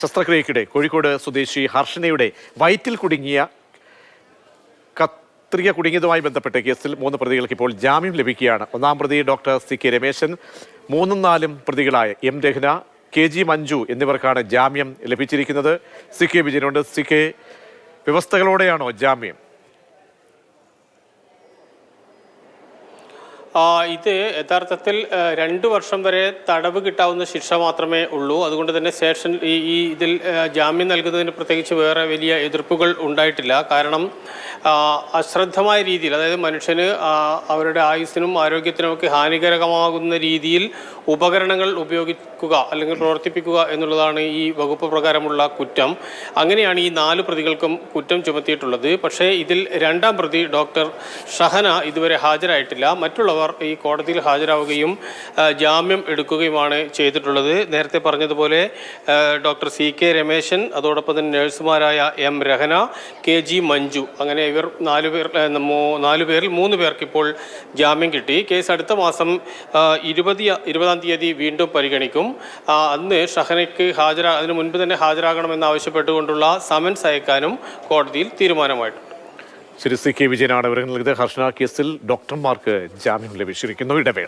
ശസ്ത്രക്രിയക്കിടെ കോഴിക്കോട് സ്വദേശി ഹർഷനയുടെ വയറ്റിൽ കുടുങ്ങിയ കത്രിക കുടുങ്ങിയതുമായി ബന്ധപ്പെട്ട കേസിൽ 3 പ്രതികൾക്ക് ഇപ്പോൾ ജാമ്യം ലഭിക്കുകയാണ്. ഒന്നാം പ്രതി ഡോക്ടർ CK രമേശൻ, 3ഉം 4ഉം പ്രതികളായ M രഹ്ന, KG മഞ്ജു എന്നിവർക്കാണ് ജാമ്യം ലഭിച്ചിരിക്കുന്നത്. CK വിജയനുണ്ട്. CK, വ്യവസ്ഥകളോടെയാണോ ജാമ്യം? ഇത് യഥാർത്ഥത്തിൽ 2 വർഷം വരെ തടവ് കിട്ടാവുന്ന ശിക്ഷ മാത്രമേ ഉള്ളൂ. അതുകൊണ്ട് തന്നെ സ്റ്റേഷൻ ഇതിൽ ജാമ്യം നൽകുന്നതിന് പ്രത്യേകിച്ച് വേറെ വലിയ എതിർപ്പുകൾ ഉണ്ടായിട്ടില്ല. കാരണം അശ്രദ്ധമായ രീതിയിൽ, അതായത് മനുഷ്യന് അവരുടെ ആയുസ്സിനും ആരോഗ്യത്തിനുമൊക്കെ ഹാനികരമാകുന്ന രീതിയിൽ ഉപകരണങ്ങൾ ഉപയോഗിക്കുക അല്ലെങ്കിൽ പ്രവർത്തിപ്പിക്കുക എന്നുള്ളതാണ് ഈ വകുപ്പ് പ്രകാരമുള്ള കുറ്റം. അങ്ങനെയാണ് ഈ 4 പ്രതികൾക്കും കുറ്റം ചുമത്തിയിട്ടുള്ളത്. പക്ഷേ ഇതിൽ 2ാം പ്രതി ഡോക്ടർ ഷഹന ഇതുവരെ ഹാജരായിട്ടില്ല. മറ്റുള്ളവർ ഈ കോടതിയിൽ ഹാജരാവുകയും ജാമ്യം എടുക്കുകയുമാണ് ചെയ്തിട്ടുള്ളത്. നേരത്തെ പറഞ്ഞതുപോലെ ഡോക്ടർ CK രമേശൻ, അതോടൊപ്പം തന്നെ നഴ്സുമാരായ M രഹ്ന, KG മഞ്ജു, അങ്ങനെ ഇവർ 4 പേരിൽ 3 പേർക്ക് ഇപ്പോൾ ജാമ്യം കിട്ടി. കേസ് അടുത്ത മാസം 20-ാം തീയതി വീണ്ടും പരിഗണിക്കും. അന്ന് ഷഹനയ്ക്ക് അതിനു മുൻപ് തന്നെ ഹാജരാകണമെന്ന് ആവശ്യപ്പെട്ടുകൊണ്ടുള്ള സമൻസ് അയക്കാനും കോടതിയിൽ തീരുമാനമായിട്ടുണ്ട്. CK വിജയനാണ് വിവരങ്ങൾ നൽകിയത്. ഹർഷന കേസിൽ ഡോക്ടർമാർക്ക് ജാമ്യം ലഭിച്ചിരിക്കുന്നു. ഇടവേള.